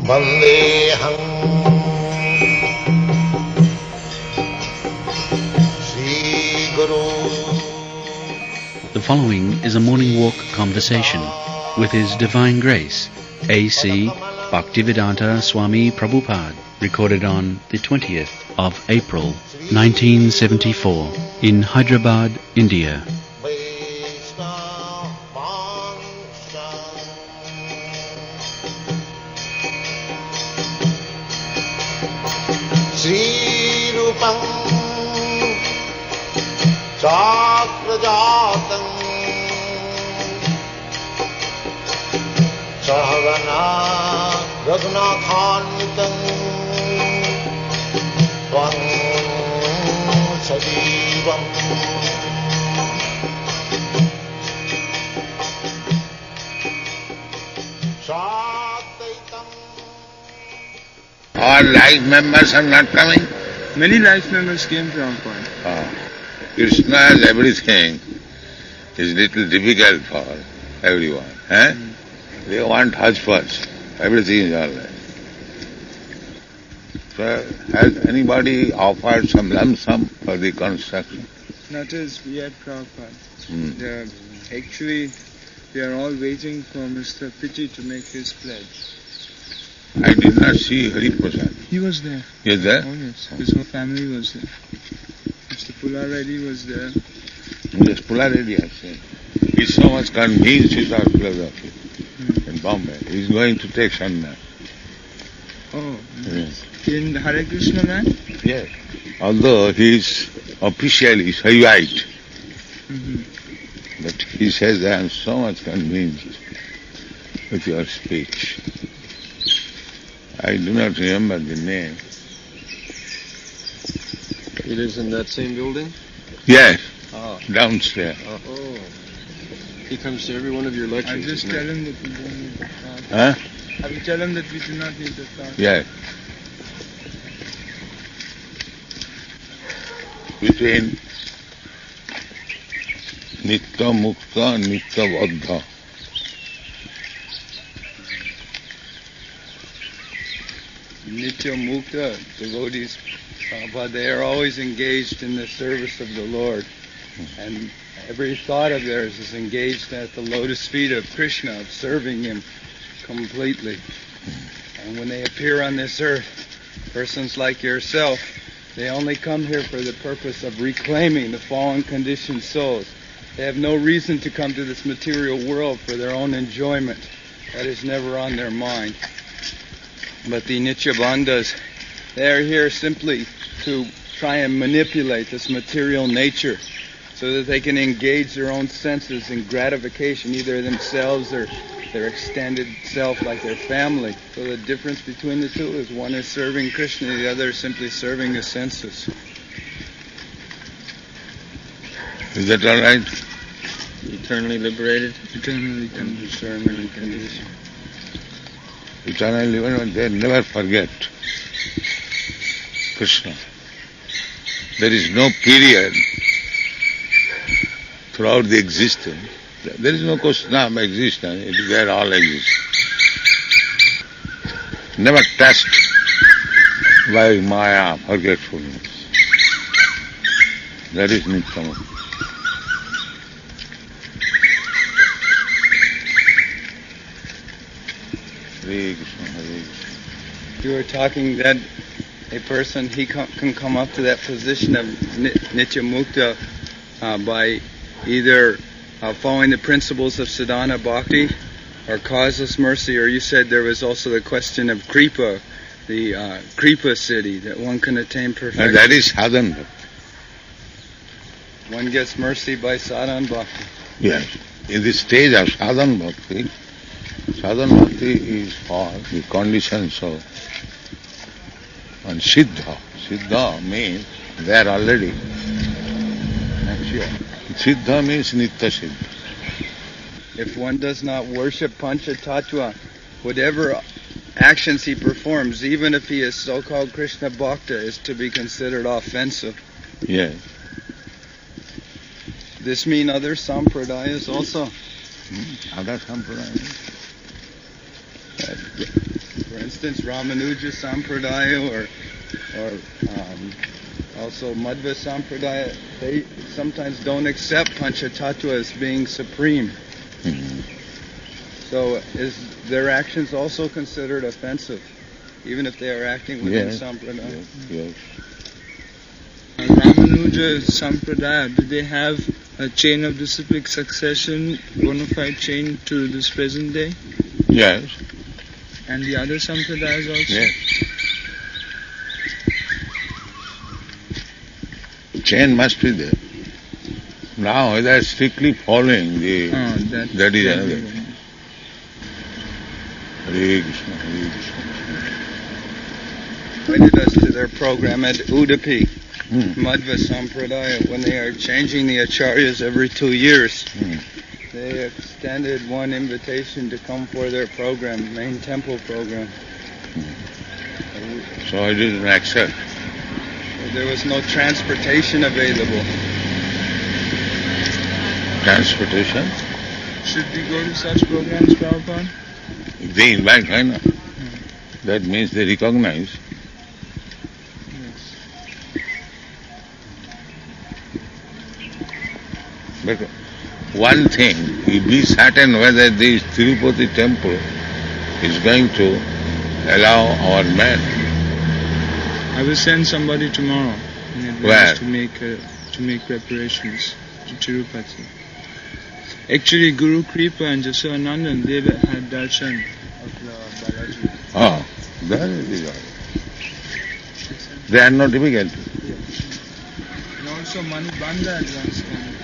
Vandeham Sri Guru. The following is a morning walk conversation with His Divine Grace, A.C. Bhaktivedanta Swami Prabhupada, recorded on the 20th of April, 1974, in Hyderabad, India. Sri Rupam Chakrajatam Sahagana Raghunathanvitam Tvam Sajivam Sataitam. All life members are not coming. Many life members came from point. Krishna has everything. It's little difficult for everyone. They want hodgepodge. Everything is all right. So, has anybody offered some lump sum for the construction? Not as yet, Prabhupada. Actually, they are all waiting for Mr. Pitti to make his pledge. I did not see Hari Prasad. He was there. He is there? Oh yes, his whole family was there. Mr. Pullareddy was there. Yes, Pullareddy has seen. He's so much convinced with our philosophy in Bombay. He's going to take sannyas. Oh, Yes. in the Hare Krishna man? Yes. Although he is officially Shaivite, but he says, I am so much convinced with your speech. I do not remember the name. He lives in that same building? Yes, Oh. downstairs. Oh. He comes to every one of your lectures. I'll just isn't tell he? him that we don't need the card. Huh? I will tell him that we do not need the card. Yes. Between Nitya Mukta and Nitya Baddha. Nitya Mukta devotees, Prabhupada, they are always engaged in the service of the Lord. And every thought of theirs is engaged at the lotus feet of Krishna, of serving Him completely. And when they appear on this earth, persons like yourself, they only come here for the purpose of reclaiming the fallen conditioned souls. They have no reason to come to this material world for their own enjoyment. That is never on their mind. But the Nityabandhas, they are here simply to try and manipulate this material nature so that they can engage their own senses in gratification, either themselves or their extended self like their family. So the difference between the two is one is serving Krishna, the other is simply serving the senses. Is that all right? Eternally liberated? Eternally conditioned. Eternally living, they never forget Krishna. There is no period throughout the existence. There is no question of existence. It is there all exist. Never touched by Maya, forgetfulness. That is Nityam. Hare Krishna, Hare Krishna. You were talking that a person, he can come up to that position of Nitya Mukta by either following the principles of sadhana bhakti or causeless mercy, or you said there was also the question of kripa, the kripa siddhi, that one can attain perfection. And that is sadhana bhakti. One gets mercy by sadhana bhakti. Yes. In the stage of sadhana bhakti is for the conditioned soul. And siddha. Siddha means they are already actual. Siddha means nitya siddha. If one does not worship Pancha Tattva, whatever actions he performs, even if he is so-called Krishna Bhakta, is to be considered offensive. Yes. This mean other sampradayas also? Other sampradayas. For instance, Ramanuja Sampradaya or also Madhva Sampradaya, they sometimes don't accept Panchatattva as being supreme. So is their actions also considered offensive, even if they are acting within Sampradaya? Yes. Ramanuja Sampradaya, do they have a chain of disciplic succession, bona fide chain to this present day? Yes. And the other Sampradayas also? Yes. Chain must be there. Now they are strictly following the. That is another. Hare Krishna, Hare Krishna. Invited us to their program at Udupi, Madhva Sampradaya, when they are changing the acharyas every 2 years. They extended one invitation to come for their program, main temple program. So I didn't accept. There was no transportation available. Transportation? Should we go to such programs, Prabhupada? If they invite, why not? That means they recognize. Yes. But one thing, you be certain whether this Tirupati temple is going to allow our men. I will send somebody tomorrow in Where? advance to make preparations to Tirupati. Actually, Guru Kripa and Jasoanandan, they had darshan of Balaji. Oh, that is all. They are not difficult. And also Mani Banda at last time.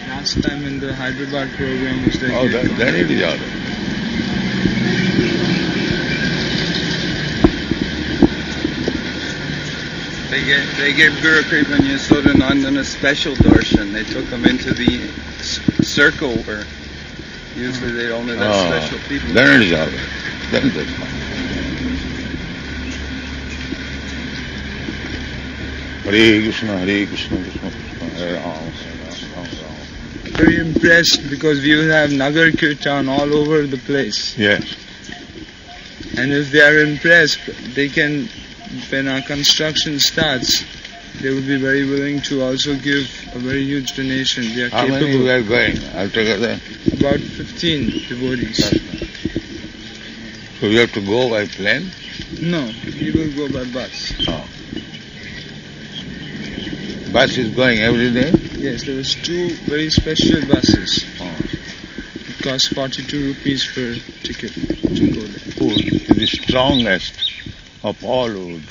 Last time in the Hyderabad program was there. Oh, that it is all right. They gave Guru Kripa and Yasodanandan a special darshan. They took them into the circle where usually they only let special people. Then it is all right. Then that's fine. Hare Krishna, Hare Krishna, Krishna Krishna, Hare Ram, Hare Ram, Hare Ram. Very impressed because we will have Nagar Kirtan all over the place. Yes. And if they are impressed, they can, when our construction starts, they will be very willing to also give a very huge donation. They are How capable. many we are going altogether? About 15 devotees. So we have to go by plane? No, we will go by bus. Oh. Bus is going every day? Yes, there was 2 very special buses. Oh. It costs 42 rupees per ticket to go there. Wood is the strongest of all wood.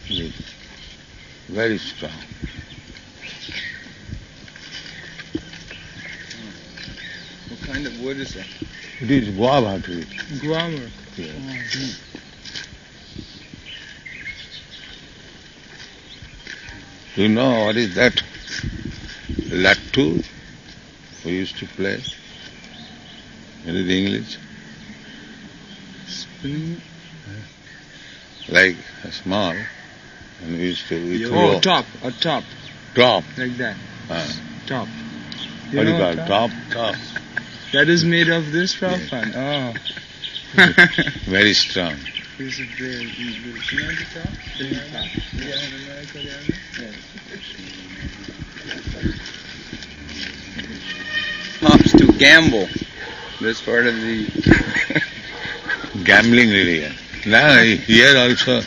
Yes. Very strong. What kind of wood is that? It is guava tree. Guava. Yes. Do you know what is that? Lattu we used to play. What is the English? Spinning. Like a small, and we used to Oh, top. A top. Top. Like that. Top. What do you know call top? Top. That is made of this, Prabhupada? Oh. Very strong. This is the, you know the top? The top. Yeah, in America they have it? Yes. Hops to gamble. That's part of the Gambling area. Now here also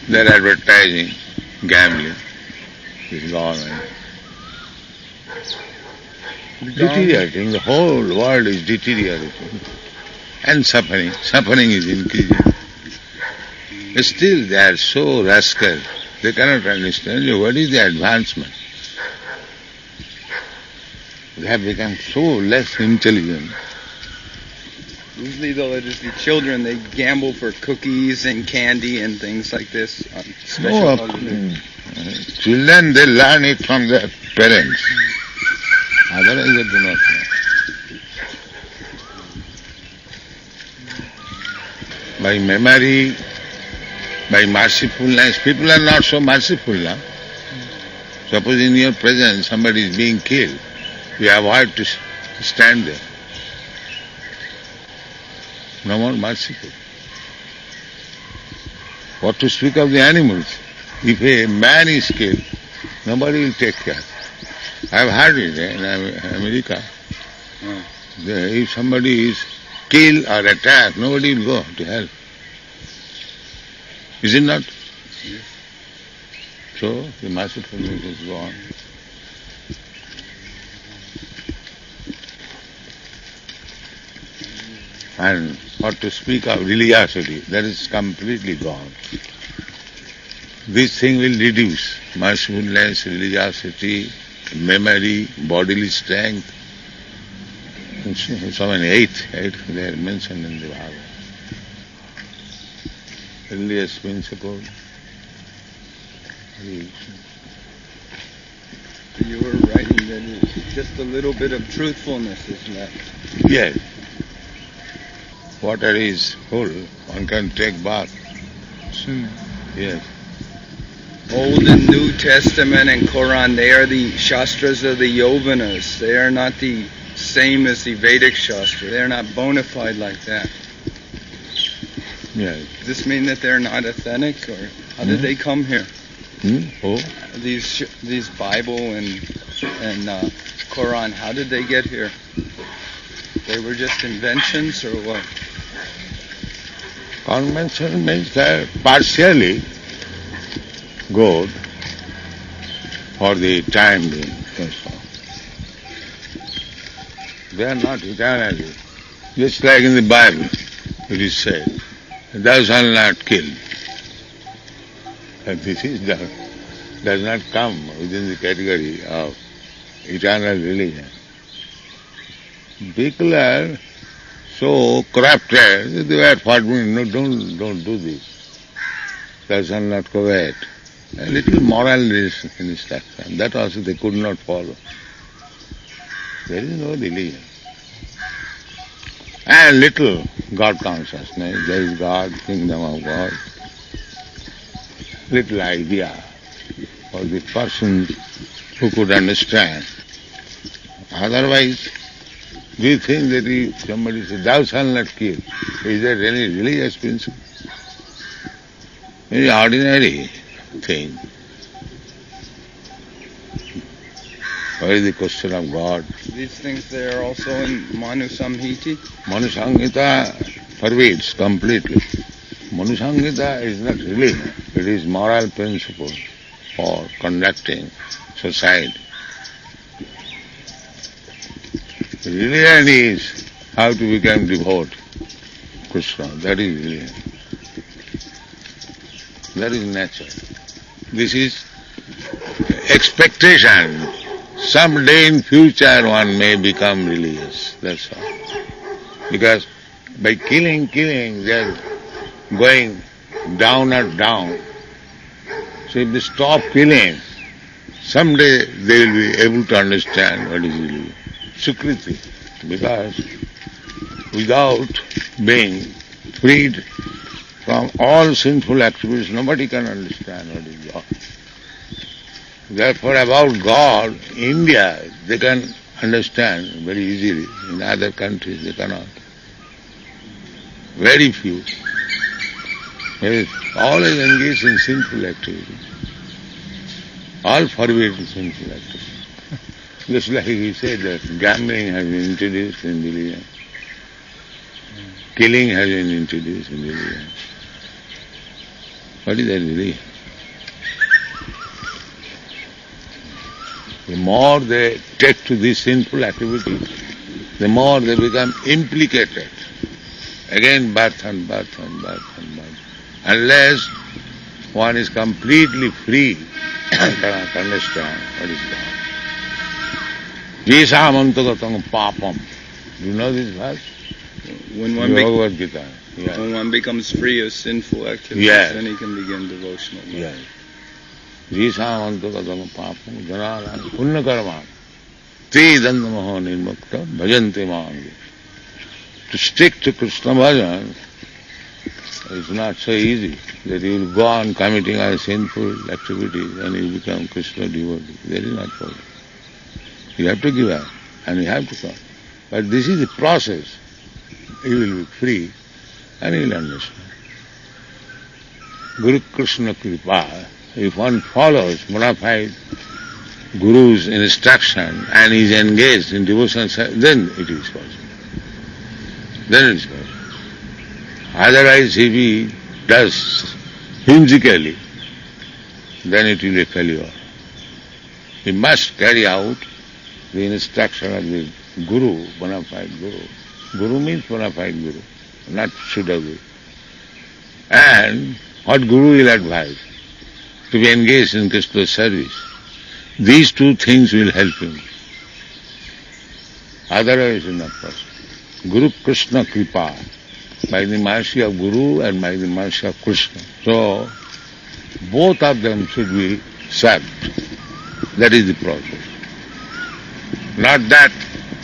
they are advertising gambling. This government. Deteriorating. The whole world is deteriorating. And suffering. Suffering is increasing. Still they are so rascal. They cannot understand what is the advancement. They have become so less intelligent. Usually, though, it is the children. They gamble for cookies and candy and things like this on special holidays. Children, they learn it from their parents. Otherwise, they do not know. By memory, by mercifulness, people are not so merciful now. Suppose in your presence somebody is being killed, you avoid to stand there. no more merciful. What to speak of the animals? If a man is killed, nobody will take care. I have heard it in America. If somebody is killed or attacked, nobody will go to help. Is it not? Yes. So the mercifulness is gone. And what to speak of religiosity, that is completely gone. This thing will reduce mercifulness, religiosity, memory, bodily strength. And so many, eight they are mentioned in the Bhagavad. Religious principle. You were writing that it's just a little bit of truthfulness is left. Yes. Water is full, one can take bath. Yes. Old and New Testament and Quran, they are the Shastras of the Yovanas. They are not the same as the Vedic Shastra. They are not bona fide like that. Yes. Does this mean that they're not authentic, or how did they come here? Oh. These Bible and Quran, how did they get here? They were just inventions, or what? Convention means they are partially good for the time being. They are not eternally. Just like in the Bible, it is said, "Thou shalt not kill." And this does not come within the category of eternal religion. People are so corrupted, they were forbidden, no, don't do this. Thou shalt not covet. A little moral instruction, that also they could not follow. There is no religion. And little God consciousness, there is God, kingdom of God. Little idea for the person who could understand. Otherwise, we think that if somebody says, "Thou shalt not kill," is that any religious principle? Very ordinary thing. What is the question of God? These things, they are also in Manu Samhiti? Manu Samhita forbids completely. Manu Samhita is not religion, it is moral principle for conducting society. Religion is how to become devout to Krishna, that is religion. That is nature. This is expectation. Someday in future one may become religious, that's all. Because by killing, they are going down and down. So if they stop killing, someday they will be able to understand what is religion. Sukriti. Because without being freed from all sinful activities, nobody can understand what is God. Therefore, about God, India, they can understand very easily. In other countries, they cannot. Very few. They always engaged in sinful activity. All forbidden sinful activity. Just like he said that gambling has been introduced in religion. Killing has been introduced in religion. What is that religion? The more they take to this sinful activity, the more they become implicated. Again birth and birth and birth and birth. Unless one is completely free, one cannot understand what is God. Jesamantagatang papam. You know this verse? When one, Bhagavad Gita. Yeah. when one becomes free of sinful activities, Yes. then he can begin devotional life. Yes. Jesamantagatang papam janaran punnakarma te dandamaho nirmukta bhajante mangi. To stick to Krishna bhajan is not so easy that you will go on committing all sinful activities and you become Krishna devotee. That is not possible. You have to give up and you have to come. But this is the process. You will be free and he'll understand. Guru Krishna Kripa, if one follows bona fide Guru's instruction and is engaged in devotion, then it is possible. Then it is possible. Otherwise, if he does whimsically, then it will be a failure. He must carry out the instruction of the Guru, bona fide Guru. Guru means bona fide Guru, not pseudo Guru. And what Guru will advise? To be engaged in Krishna's service. These two things will help him. Otherwise it is not possible. Guru Krishna Kripa, by the mercy of Guru and by the mercy of Krishna. So, both of them should be served. That is the process. Not that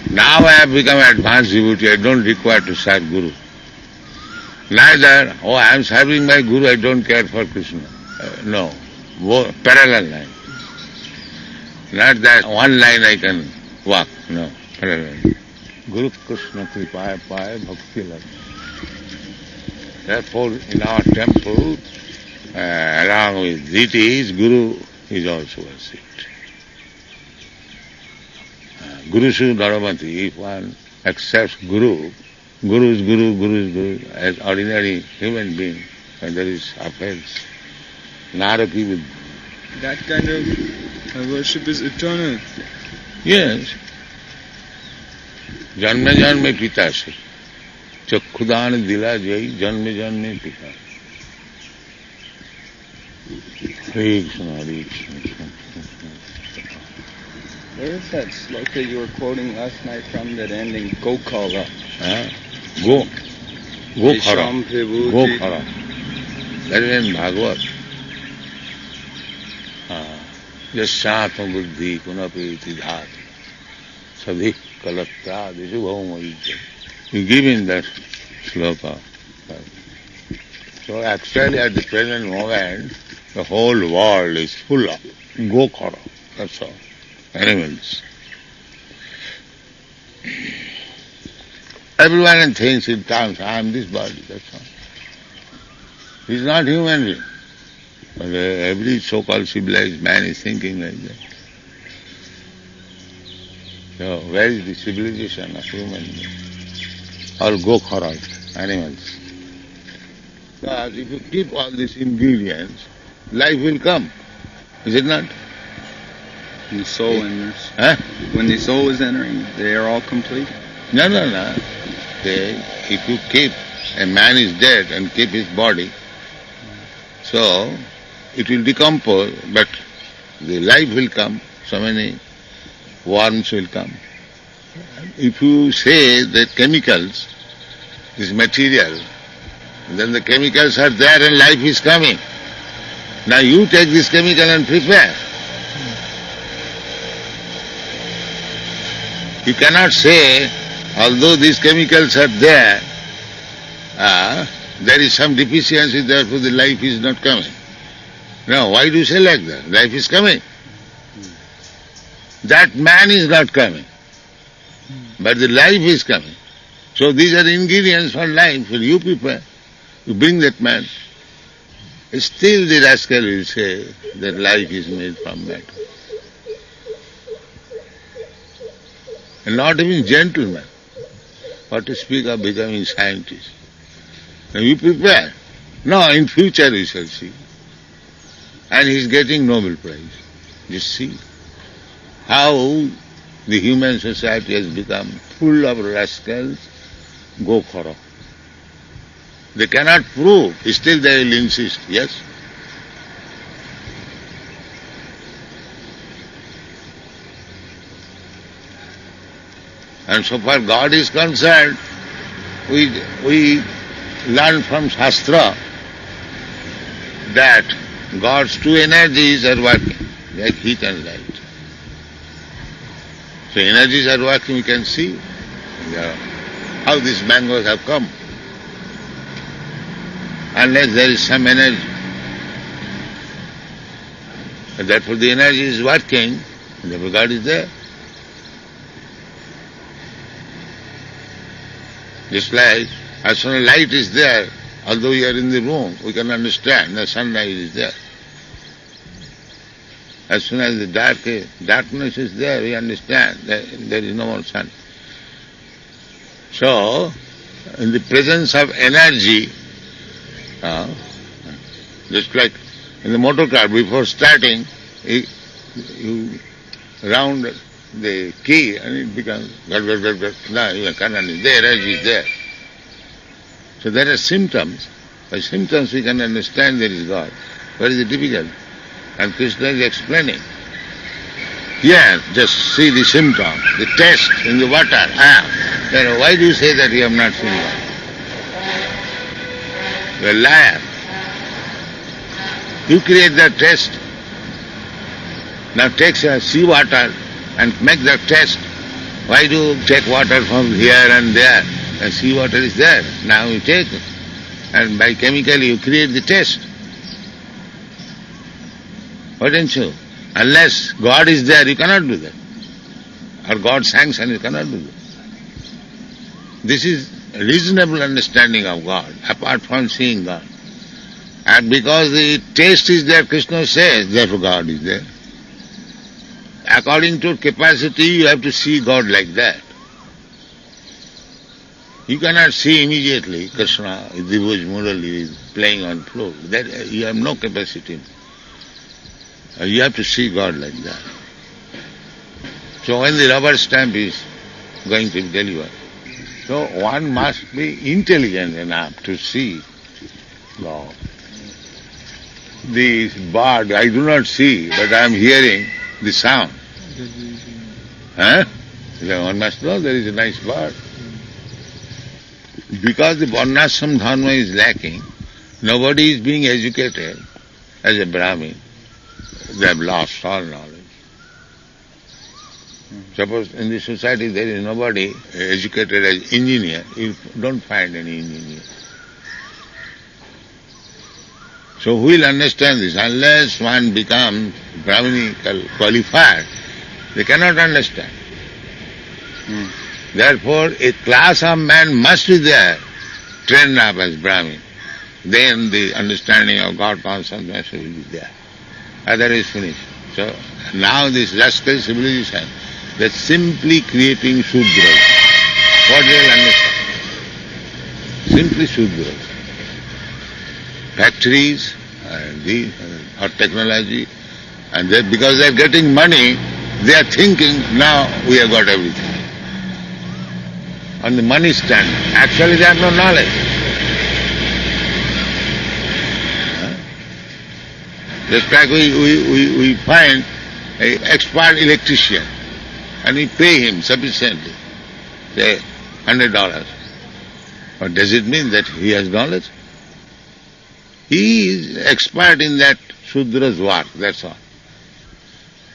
now I have become advanced devotee, I don't require to serve Guru. Neither, I am serving my Guru, I don't care for Krishna. No, parallel line. Not that one line I can walk, no, parallel. Guru Krishna Kripa Paya Bhaktivedanta. Therefore, in our temple, along with deities, Guru is also worshipped. Guru Su Dharamati, if one accepts Guru, Guru is Guru, Guru is Guru, as ordinary human being, and there is offense. Naraki with that kind of worship is eternal. Yes. Janme janme pita se. Chakkhudan dila jai janme janme pita. Hare Krishna, Hare Krishna. Where is that sloka you were quoting last night from, that ending, Gokala? Gokara. Gokara. That is in Bhagavad. Yasyatam buddhi kunapeti dhati sadhik kalatra dishu bhaumaijya. You give in that sloka. So actually at the present moment, the whole world is full of Gokara. That's all. Animals. Everyone thinks in terms, I am this body, that's all. He is not human being. But every so-called civilized man is thinking like that. So where is the civilization of human beings? All Gokharas, animals. But if you keep all these ingredients, life will come. Is it not? When the soul enters. Huh? When the soul is entering, they are all complete? No. If you keep, a man is dead and keep his body, so it will decompose, but the life will come, so many worms will come. If you say that chemicals is material, then the chemicals are there and life is coming. Now you take this chemical and prepare. You cannot say, although these chemicals are there, there is some deficiency, therefore the life is not coming. No, why do you say like that? Life is coming. That man is not coming, but the life is coming. So these are the ingredients for life. When you prepare, you bring that man. Still the rascal will say that life is made from matter. And not even gentleman. What to speak of becoming scientist. Now you prepare. No, in future we shall see. And he is getting Nobel Prize. Just see how the human society has become full of rascals, Gokhara. They cannot prove, still they will insist, yes? And so far God is concerned, we learn from Shastra that God's two energies are working, like heat and light. So energies are working, you can see how these mangoes have come. Unless there is some energy. And therefore the energy is working, and therefore God is there. Just like As soon as light is there, although we are in the room, we can understand the sunlight is there. As soon as the darkness is there, we understand that there is no more sun. So, in the presence of energy, just like in the motor car, before starting, you round the key and it becomes now your current is there, energy is there. So there are symptoms. By symptoms we can understand there is God. What is the difficult? And Krishna is explaining. Here, just see the symptom, the taste in the water. Then why do you say that you have not seen God? You are a liar. You create that taste. Now take sea water and make that taste. Why do you take water from here and there? And sea water is there. Now you take it. And by chemically you create the taste. Why don't you? Unless God is there, you cannot do that. Or God sanction, you cannot do that. This is a reasonable understanding of God, apart from seeing God. And because the taste is there, Krishna says, therefore God is there. According to capacity, you have to see God like that. You cannot see immediately Krishna, Divuj Murali is playing on flute. That you have no capacity. You have to see God like that. So when the rubber stamp is going to be delivered, so one must be intelligent enough to see God. The bird I do not see, but I am hearing the sound. One must know there is a nice bird. Because the Varnashram Dharma is lacking, nobody is being educated as a Brahmin. They have lost all knowledge. Suppose in the society there is nobody educated as engineer, you don't find any engineer. So who will understand this? Unless one becomes Brahminical qualified, they cannot understand. Therefore, a class of men must be there, trained up as Brahmin. Then the understanding of God consciousness will be there. Otherwise finished. So now this rascal civilization, they're simply creating Shudras. What they will understand? Simply Shudras. Factories, or technology, and because they're getting money, they are thinking, now we have got everything. On the money stand. Actually they have no knowledge. Just like we find an expert electrician and we pay him sufficiently, say $100. But does it mean that he has knowledge? He is expert in that Shudra's work, that's all.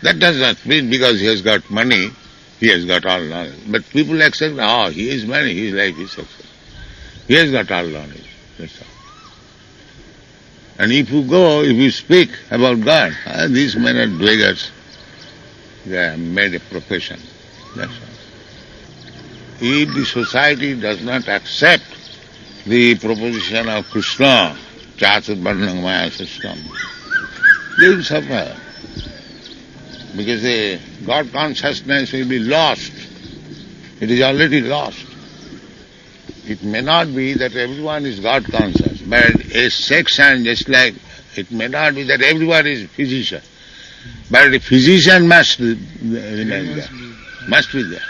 That does not mean because he has got money, he has got all knowledge. But people accept, he has money, his life is successful. He has got all knowledge, that's all. And if you speak about God, these men are beggars. They have made a profession, that's all. If the society does not accept the proposition of Krishna, Chaturvarnam Maya system, they will suffer. Because the God consciousness will be lost. It is already lost. It may not be that everyone is God conscious, but a section, just like it may not be that everyone is physician, but a physician must remain there, must be there.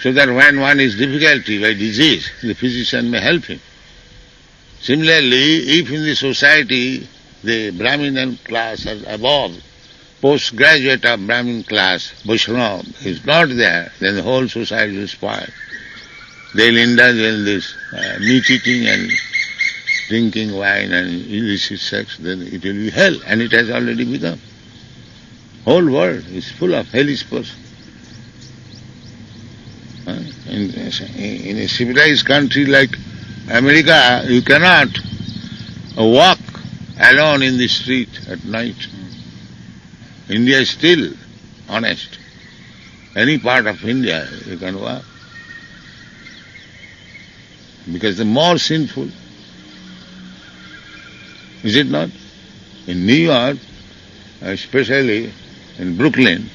So that when one is difficulty by disease, the physician may help him. Similarly, if in the society the Brahmin class is above, postgraduate of Brahmin class, Vaishnava, is not there, then the whole society will spoil. They will indulge in this meat-eating and drinking wine and illicit sex, then it will be hell, and it has already become. Whole world is full of hellish person. In a civilized country like America, you cannot walk alone in the street at night. India is still honest. Any part of India you can walk. because the more sinful. Is it not? In New York, especially in Brooklyn,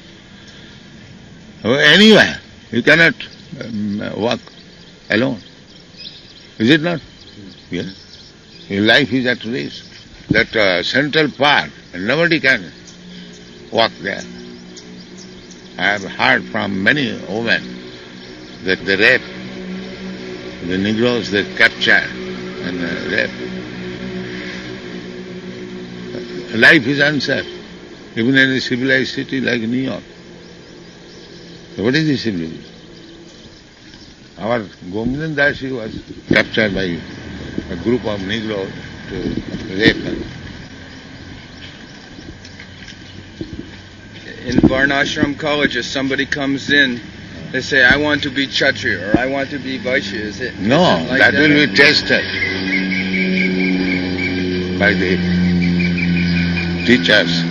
or anywhere, you cannot walk alone. Is it not? Yes. Your life is at risk. That Central Park, and nobody can walk there. I have heard from many women that they rape the Negroes, they capture and rape. Life is unsafe, even in a civilized city like New York. So what is the civilization? Our Govindan Dashi was captured by a group of Negroes to rape her. In Varnashram College, if somebody comes in, they say, I want to be Kshatriya or I want to be Vaishya. Is it? No, is it like that will be tested by the teachers.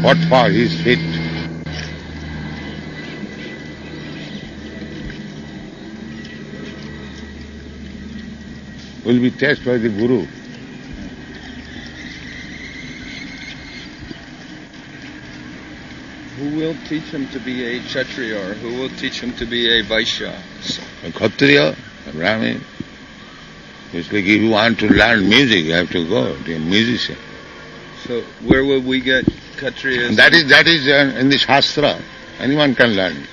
What for he is fit. Will be tested by the Guru. Who will teach him to be a Kshatriya or who will teach him to be a Vaishya? A Kshatriya, a Brahmin. It's like if you want to learn music, you have to go to a musician. So where will we get Kshatriyas? That is in the Shastra. Anyone can learn it.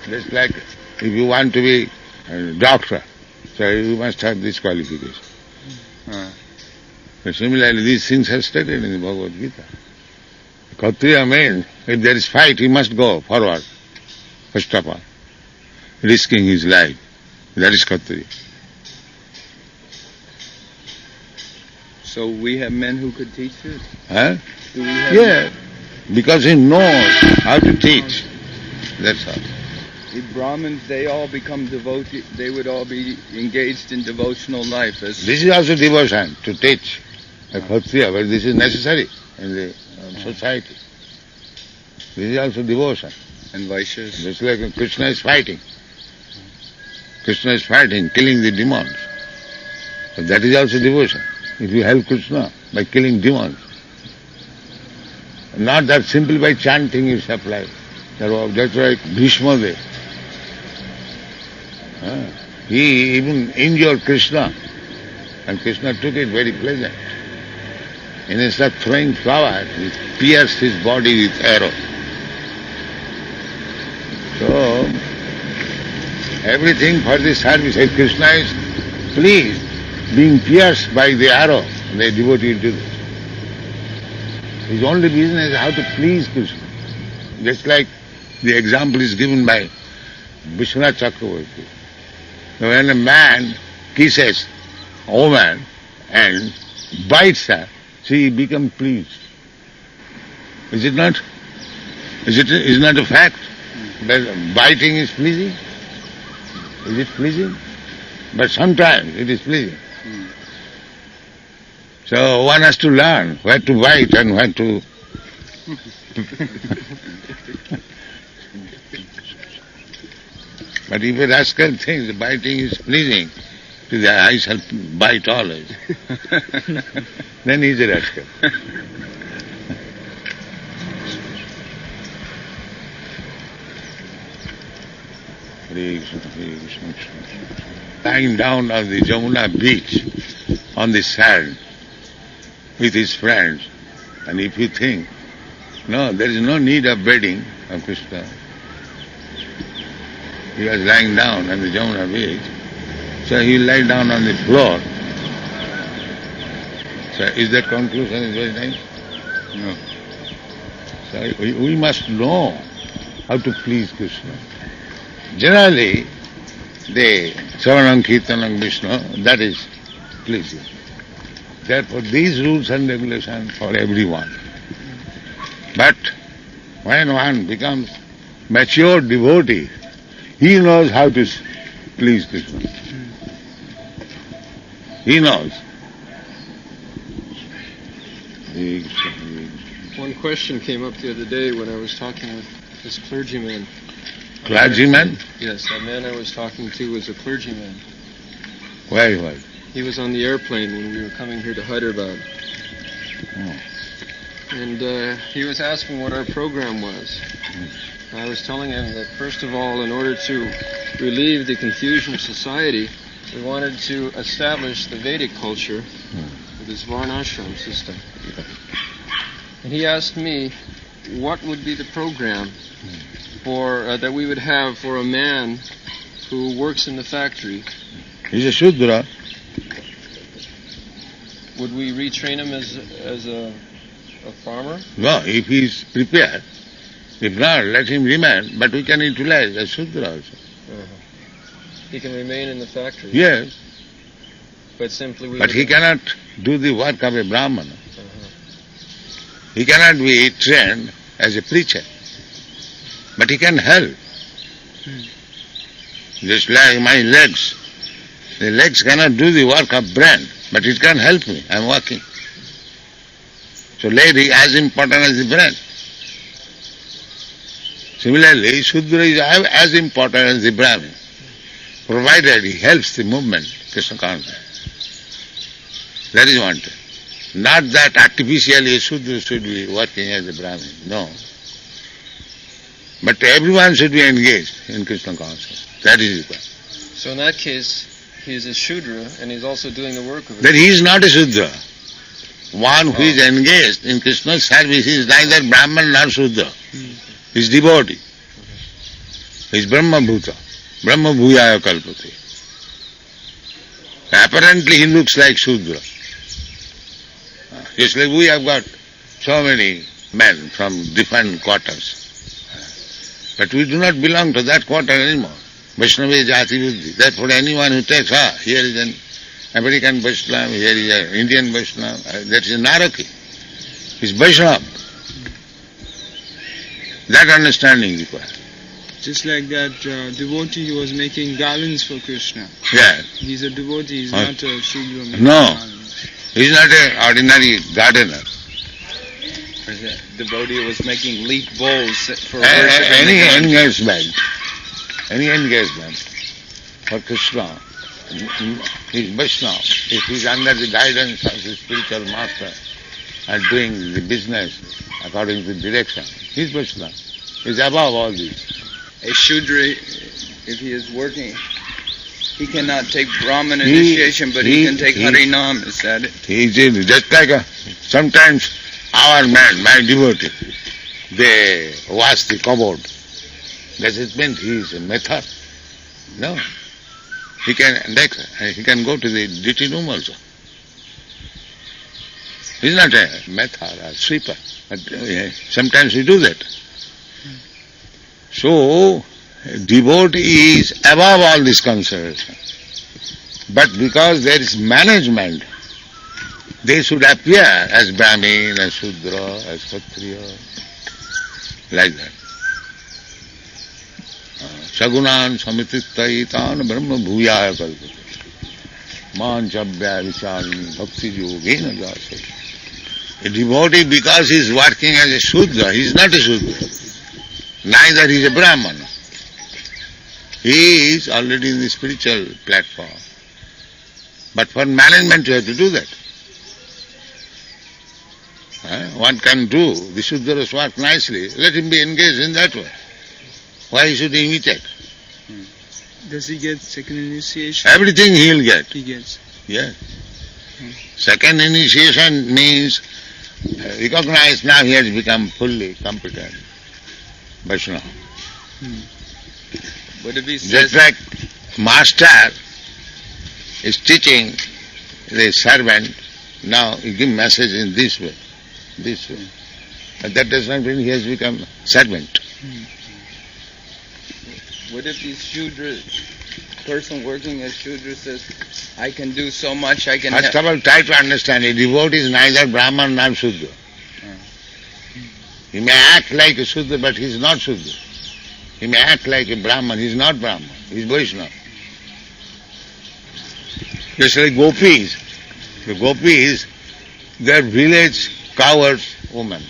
Just like if you want to be a doctor, so you must have this qualification. So similarly, these things are stated in the Bhagavad Gita. Kshatriya means if there is fight, he must go forward, first of all, risking his life. That is Kshatriya. So we have men who could teach this? Huh? Do we have Yeah, because he knows how to teach. That's all. The Brahmins, they all become devoted, they would all be engaged in devotional life. This is also devotion, to teach a Kshatriya, but this is necessary in the society. This is also devotion. And Vaishyas. Just like Krishna is fighting. Krishna is fighting, killing the demons. So that is also devotion. If you help Krishna by killing demons, not that simply by chanting you supply. That's why Bhishma there. He even injured Krishna, and Krishna took it very pleasant. Instead of throwing flowers, he pierced his body with arrow. So, everything for the service. If Krishna is pleased, being pierced by the arrow, they devote him to this. His only business is how to please Krishna. Just like the example is given by Vishwanath Chakravarti. When a man kisses a woman and bites her, she becomes pleased. Is it not? Is it not a fact that biting is pleasing? Is it pleasing? But sometimes it is pleasing. So one has to learn where to bite and where to... But if a rascal thinks biting is pleasing, to the I shall bite always, then he is a rascal. Lying down on the Jamuna beach, on the sand, with his friends, and if you think, no, there is no need of bedding of Krishna. He was lying down on the Jamuna beach, so he lay down on the floor. So is that conclusion is very nice? No. So we must know how to please Krishna. Generally, the Savanam, Kirtanam, Vishnu, that is pleasing. Therefore, these rules and regulations for everyone. But when one becomes mature devotee, he knows how to please Krishna. He knows. One question came up the other day when I was talking with this clergyman. Clergyman? Yes, that man I was talking to was a clergyman. Where he was? He was on the airplane when we were coming here to Hyderabad. Oh. And he was asking what our program was. I was telling him that, first of all, in order to relieve the confusion of society, we wanted to establish the Vedic culture with this Varnashram system. And he asked me what would be the program for that we would have for a man who works in the factory. He's a Shudra. Would we retrain him as a farmer? No, if he is prepared. If not, let him remain. But we can utilize a Shudra also. He can remain in the factory. Yes, But simply we but would he cannot do the work of a Brahmana. He cannot be trained as a preacher. But he can help. Just like my legs. The legs cannot do the work of brain, but it can help me. I am working. So leg is as important as the brain. Similarly, Shudra is as important as the Brahmin, provided he helps the movement, Krishna consciousness. That is one thing. Not that artificially a Shudra should be working as a Brahmin, no. But everyone should be engaged in Krishna consciousness. That is required. So in that case, he is a Shudra and he's also doing the work of it. Then he is not a Shudra. One who is engaged in Krishna's service is neither Brahman nor Shudra. He is devotee. He is Brahma Bhuta. Brahma Bhuyaya Kalpate. Apparently he looks like Shudra. Just like we have got so many men from different quarters. But we do not belong to that quarter anymore. Vaishnava Jati Buddhi. Therefore anyone who takes, here is an American Vaishnava, here is an Indian Vaishnava, that is Naraki. He is Vaishnava. That understanding is required. Just like that devotee, he was making garlands for Krishna. Yeah. He's a devotee, he's not a Shudra. No. He is not an ordinary gardener. The devotee was making leaf bowls for Any engagement for Krishna, he is Vaishnava. If he is under the guidance of his spiritual master and doing the business according to the direction, he is Vaishnava. He is above all this. a Shudra, if he is working, he cannot take Brahman initiation, but he can take Harinam, is that it? He is just like sometimes our man, my devotee, they wash the cupboard. Does it mean he is a method? No. He can go to the duty room also. He is not a method or sweeper, but sometimes we do that. So, devotee is above all this consideration. But because there is management, they should appear as Brahmin, as Shudra, as Kshatriya, like that. Sagunan samititaitan brahma bhuyaya kalpate. Manchabhya vicharni bhakti yogena jase. A devotee, because he is working as a Shudra, he is not a Shudra. Neither he is a Brahmana. He is already in the spiritual platform. But for management you have to do that. One can do the Shudras work nicely. Let him be engaged in that way. Why he should imitate? Does he get second initiation? Everything he will get. He gets. Yes. Second initiation means recognize now he has become fully competent Vaishnava. Would it be Just like master is teaching the servant, now you give message in this way. But that does not mean he has become servant. Would it be Shudra, person working as Shudra says, I can do so much, I can First of all, try to understand, a devotee is neither Brahman nor Shudra. He may act like a Shudra, but he is not Shudra. He may act like a Brahman, he is not Brahman, he is Vaishnava. Just like gopis. The gopis, they are village cowards women.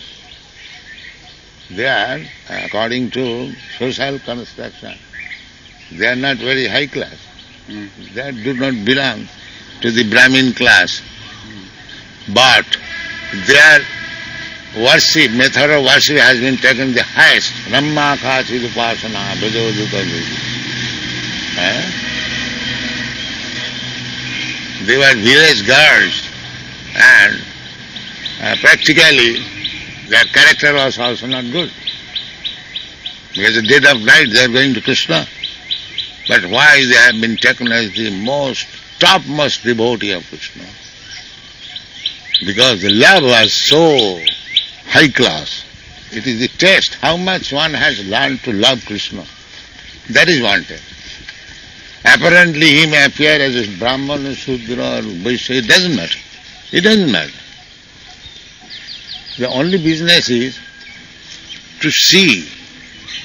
They are, according to social construction, they are not very high class. that do not belong to the Brahmin class. But their worship, method of worship has been taken the highest. Brahma Kachid Upasana, Bhajavuduta. They were village girls, and practically their character was also not good. Because the dead of night they are going to Krishna. But why they have been taken as the topmost devotee of Krishna? Because the love was so high class. It is the taste, how much one has learned to love Krishna. That is wanted. Apparently he may appear as a Brahman or Shudra or Vaishya, it doesn't matter. It doesn't matter. The only business is to see.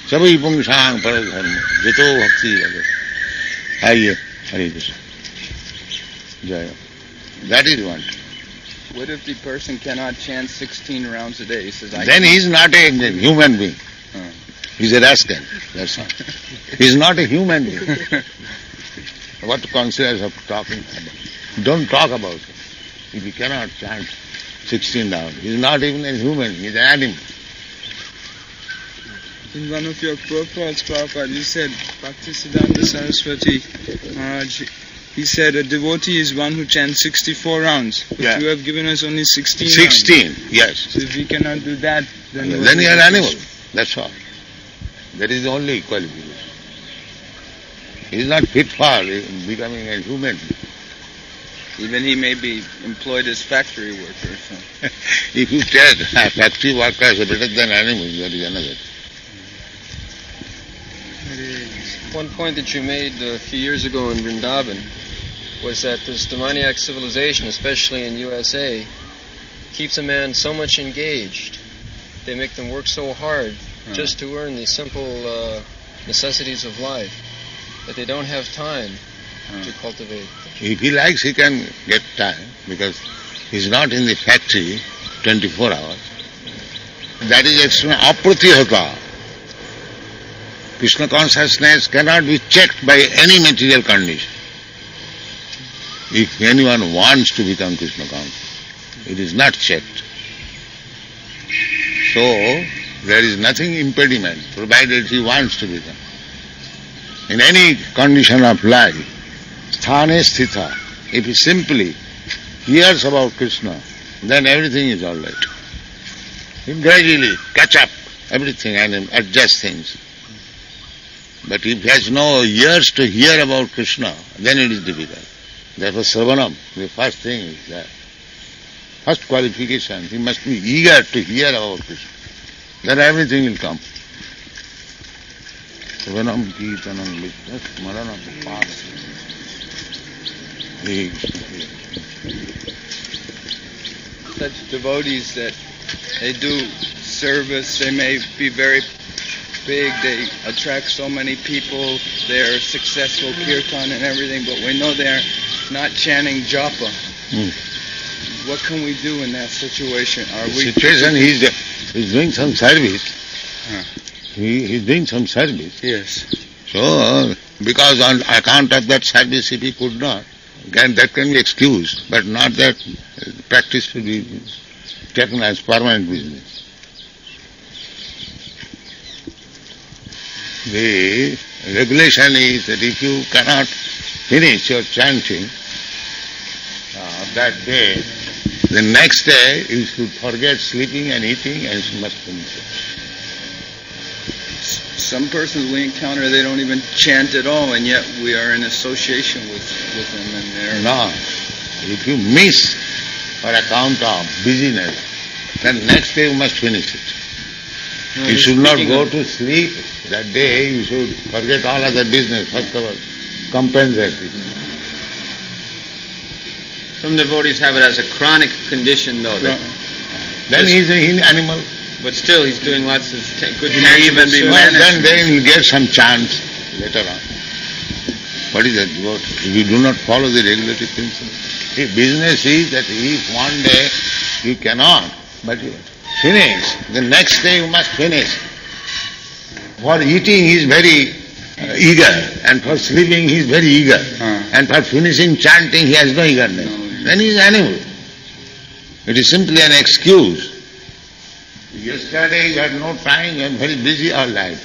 Sabai pungsang paradharma, jato bhakti ragas. Hare Krishna. Jaya. That is one. What if the person cannot chant 16 rounds a day? He says, then he is not a human being. He is a rascal. That's all. He is not a human being. What considers of talking about? Don't talk about it. If he cannot chant 16 rounds, he is not even a human, he is an animal. In one of your purports, Prabhupada, you said, Bhaktivedanta Saraswati Maharaj, he said a devotee is one who chants 64 rounds. But you have given us only 16 16, rounds. yes. So if we cannot do that, then you are an animal. That's all. That is the only qualification. He is not fit for becoming a human. Even he may be employed as factory worker. So. If you tell factory workers are better than animals, that is another. One point that you made a few years ago in Vrindavan was that this demoniac civilization, especially in USA, keeps a man so much engaged. They make them work so hard just to earn the simple necessities of life that they don't have time to cultivate. If he likes, he can get time because he's not in the factory 24 hours. That is extreme apratihata. Krishna consciousness cannot be checked by any material condition. If anyone wants to become Krishna conscious, it is not checked. So, there is nothing impediment, provided he wants to become. In any condition of life, sthane sthita, if he simply hears about Krishna, then everything is all right. He gradually catch up everything and adjust things. But if he has no ears to hear about Krishna, then it is difficult. Therefore, Sravanam, the first thing is that. First qualification, he must be eager to hear about Krishna. Then everything will come. Sravanam Kirtanam Vitta Smaranam Pasa. Such devotees that they do service, they may be very big, they attract so many people, they're successful kirtan and everything, but we know they're not chanting japa. What can we do in that situation? Situation, he's doing some service. He's doing some service. Yes. So, because on account of that service, if he could not, that can be excused, but not that practice should be taken as permanent business. The regulation is that if you cannot finish your chanting that day, the next day you should forget sleeping and eating and you must finish it. Some persons we encounter, they don't even chant at all, and yet we are in association with them. And they're no, if you miss on account of busyness, then next day you must finish it. No, you should not go to sleep that day, you should forget all other business, first of all, compensate it. Some devotees have it as a chronic condition though. Then he is an animal. But still he's doing lots of good even then he gets some chance later on. What is that? If you do not follow the regulative principle. The business is that if one day you cannot, but you finish, the next day you must finish. For eating he is very eager, and for sleeping he is very eager, and for finishing chanting he has no eagerness. Then he is animal. It is simply an excuse. Yesterday you had no time, you are very busy all night.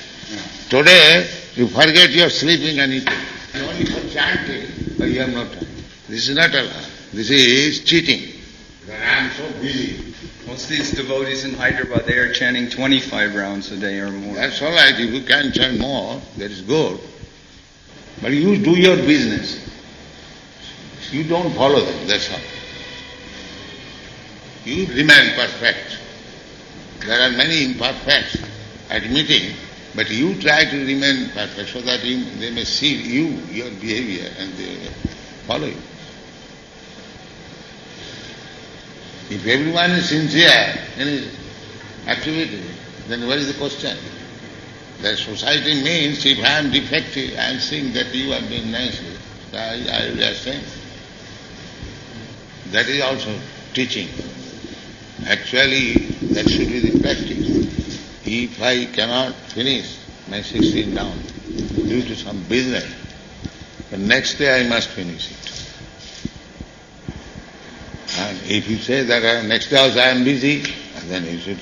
Today you forget you are sleeping and eating. Only for chanting, but you have no time. This is not allowed. This is cheating. That I am so busy. Most of these devotees in Hyderabad, they are chanting 25 rounds a day or more. That's all right. If you can chant more, that is good. But you do your business. You don't follow them, that's all. You remain perfect. There are many imperfects, admitting, but you try to remain perfect so that they may see you, your behavior, and they follow you. If everyone is sincere in his activity, then what is the question? That society means if I am defective, I am seeing that you are doing nicely, I will abstain. That is also teaching. Actually, that should be the practice. If I cannot finish my 16 down due to some business, the next day I must finish it. And if you say that next day also I am busy, then you should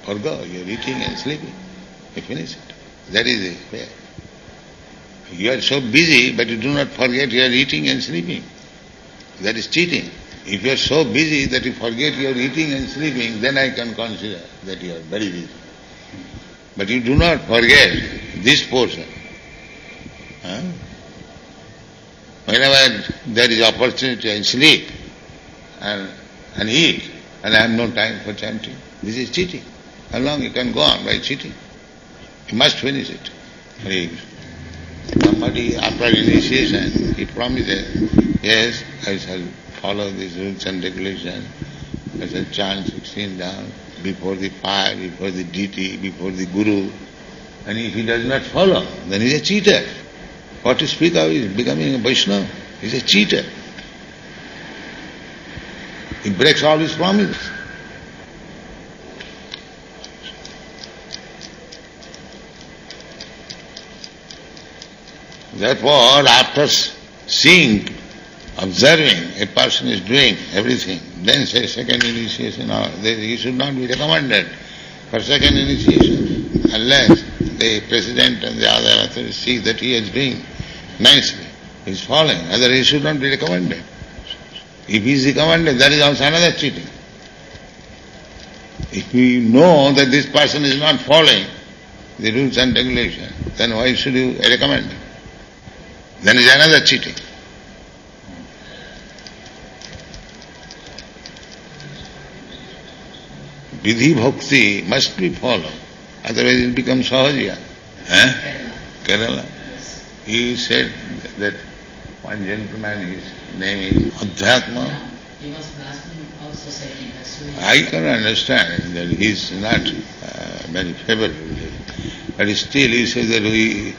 forgo, you are eating and sleeping. You finish it. That is the way. You are so busy, but you do not forget you are eating and sleeping. That is cheating. If you are so busy that you forget you are eating and sleeping, then I can consider that you are very busy. But you do not forget this portion. Whenever there is opportunity, I sleep and eat, and I have no time for chanting. This is cheating. How long you can go on by cheating? You must finish it. Somebody, after initiation, he promises, yes, I shall follow these rules and regulations. I shall chant 16 down before the fire, before the deity, before the guru. And if he does not follow, then he is a cheater. What to speak of is becoming a Vaishnava. He is a cheater. He breaks all his promises. Therefore, after seeing, observing, a person is doing everything, then say second initiation, he should not be recommended for second initiation unless the president and the other authorities see that he is doing nicely, he is following, otherwise he should not be recommended. If he is recommended, that is also another cheating. If we know that this person is not following the rules and regulations, then why should you recommend him? Then is another cheating. Vidhi bhakti must be followed, otherwise it becomes sahaja. Kerala. He said that one gentleman, his name is Adhyatma. He was blaspheming our society. I can understand that he is not very favorable, but still he says that we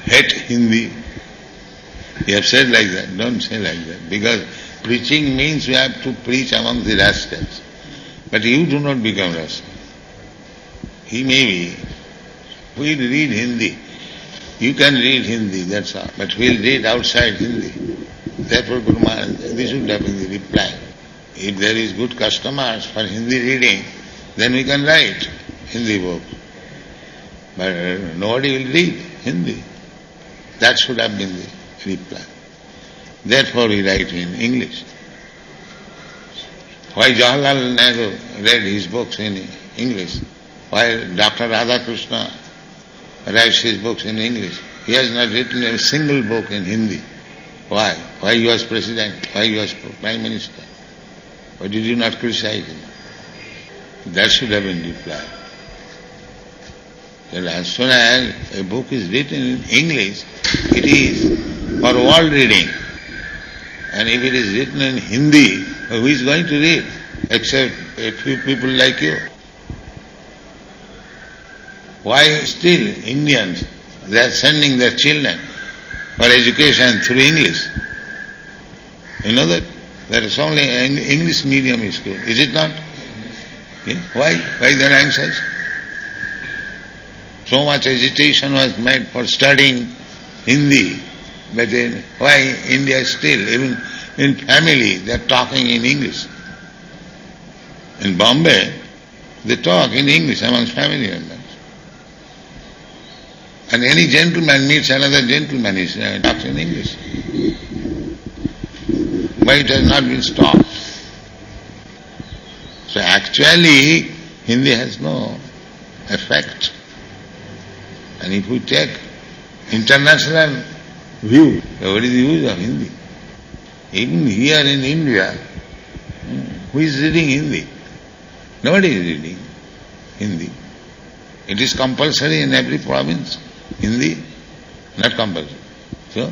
hate Hindi. You have said like that, don't say like that, because preaching means we have to preach among the rascals. But you do not become rascal. He may be. We'll read Hindi. You can read Hindi, that's all. But we'll read outside Hindi. Therefore, Guru Maharaj, this would have been the reply. If there is good customers for Hindi reading, then we can write Hindi books. But nobody will read Hindi. That should have been the reply. Therefore we write in English. Why Jawaharlal Nehru read his books in English? Why Dr. Radhakrishna writes his books in English? He has not written a single book in Hindi. Why? Why he was president? Why he was prime minister? Why did you not criticize him? That should have been replied. That as soon as a book is written in English, it is for world reading. And if it is written in Hindi, who is going to read except a few people like you? Why still Indians, they are sending their children for education through English? You know that? There is only an English medium school, is it not? Yeah? Why? Why they are anxious? So much agitation was made for studying Hindi, but then why India still, even in family, they are talking in English. In Bombay, they talk in English amongst family members. And any gentleman meets another gentleman, he talks in English. But it has not been stopped. So actually, Hindi has no effect. And if we take international view, what is the use of Hindi? Even here in India, who is reading Hindi? Nobody is reading Hindi. It is compulsory in every province. Hindi, not compulsory. So?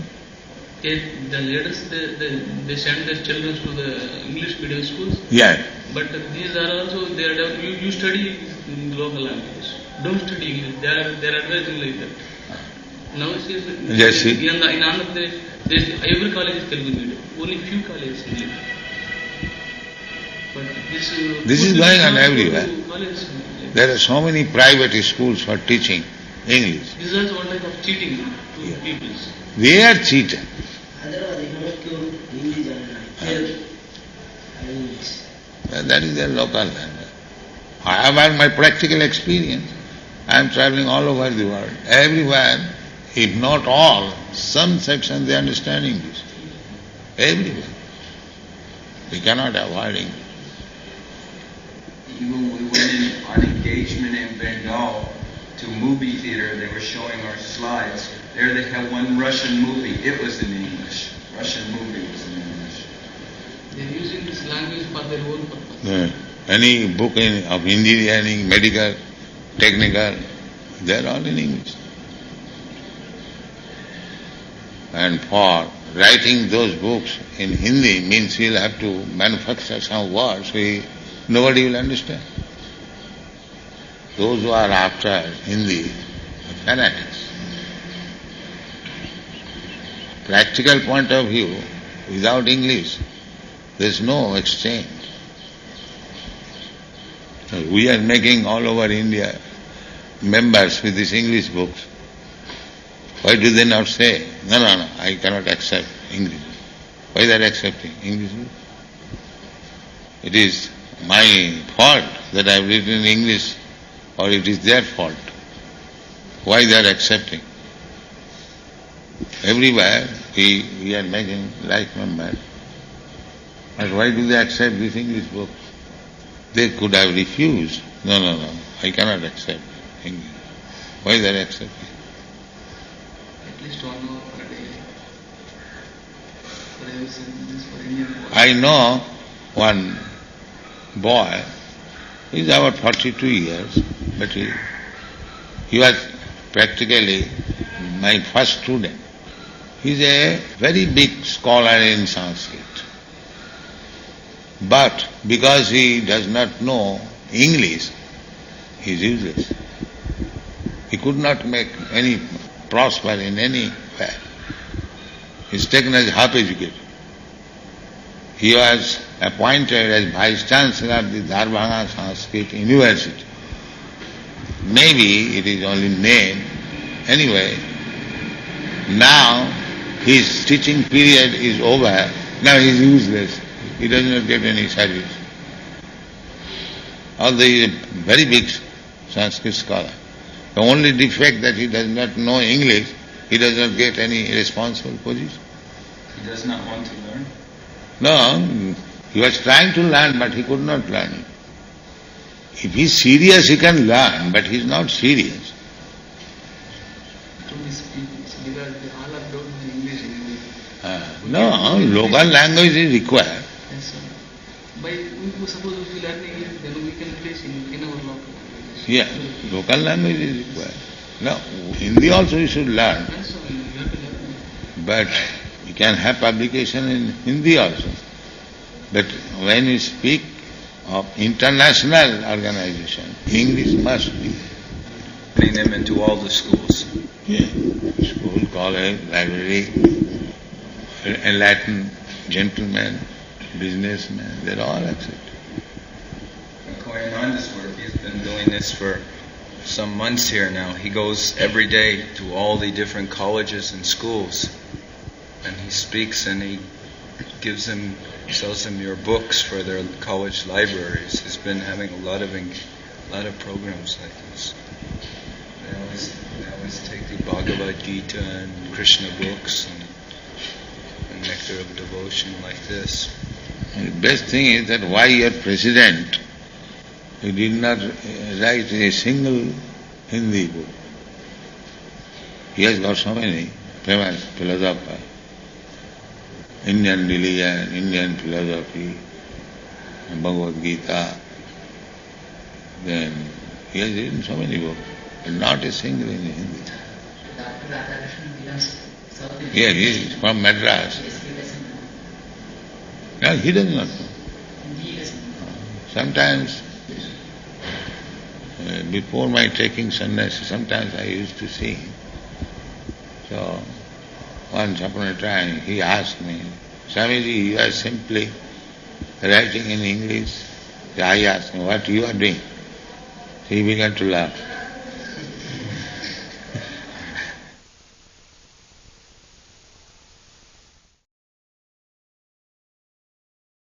The leaders, they send their children to the English medium schools. Yeah. But these are also, they are, you study in local language. Don't study English. They are advising like that. Now see, yes, in Andhra Pradesh, every college is Telugu medium. Only few colleges English. But this is going on everywhere. There are so many private schools for teaching English. This is also one type of cheating to people. They are cheated. That is their local language. However, my practical experience, I am traveling all over the world. Everywhere, if not all, some section they understand English. Everywhere. We cannot avoid English. Even we went in on engagement in Bengal to movie theater, they were showing our slides. There they had one Russian movie. It was in English. Russian movie was in English. They are using this language for their own purpose. Any book of engineering, medical, technical, they are all in English. And for writing those books in Hindi means he'll have to manufacture some words, nobody will understand. Those who are after Hindi are fanatics. Practical point of view, without English, there is no exchange. We are making all over India members with these English books. Why do they not say, no, I cannot accept English? Why they are accepting English books? It is my fault that I have written in English, or it is their fault? Why they are accepting? Everywhere we are making like members. But why do they accept these English books? They could have refused. No, I cannot accept English. Why they are accepting? At least 1 hour per day. For Indian boys. I know one boy, he is about 42 years, but he was practically my first student. He is a very big scholar in Sanskrit. But because he does not know English, he is useless. He could not make any prosper in any way. He is taken as half educated. He was appointed as Vice Chancellor of the Darbhanga Sanskrit University. Maybe it is only name. Anyway, now his teaching period is over. Now he is useless. He does not get any service. Although he is a very big Sanskrit scholar. The only defect that he does not know English, he does not get any responsible position. He does not want to learn? No, he was trying to learn, but he could not learn. If he is serious, he can learn, but he is not serious. To these people, because they all are taught in English anyway. No, local language is required. Yes, sir. But suppose if we learn English, then we can place in our local language. Yeah, local language is required. No, Hindi also you should learn. Yes, sir. You have to learn. But you can have publication in Hindi also. But when you speak of international organization, English must be. Putting them into all the schools. Yeah, school, college, library, enlighten gentlemen, businessmen, they're all accepted. Koyananda's work, he's been doing this for some months here now. He goes every day to all the different colleges and schools, and he speaks and he sells them your books for their college libraries. He's been having a lot of programs like this. They always take the Bhagavad Gita and Krishna books and Nectar of Devotion like this. The best thing is that why your president, he did not write a single Hindi book. He has got so many famous philosophers, Indian religion, Indian philosophy, Bhagavad Gita. Then he has written so many books, but not a single in Hindi. Yeah, he is from Madras. No, he does not know. Sometimes, before my taking sannyas, sometimes I used to see him. So, once upon a time, he asked me, Swamiji, you are simply writing in English. So I asked him, what you are doing? So he began to laugh.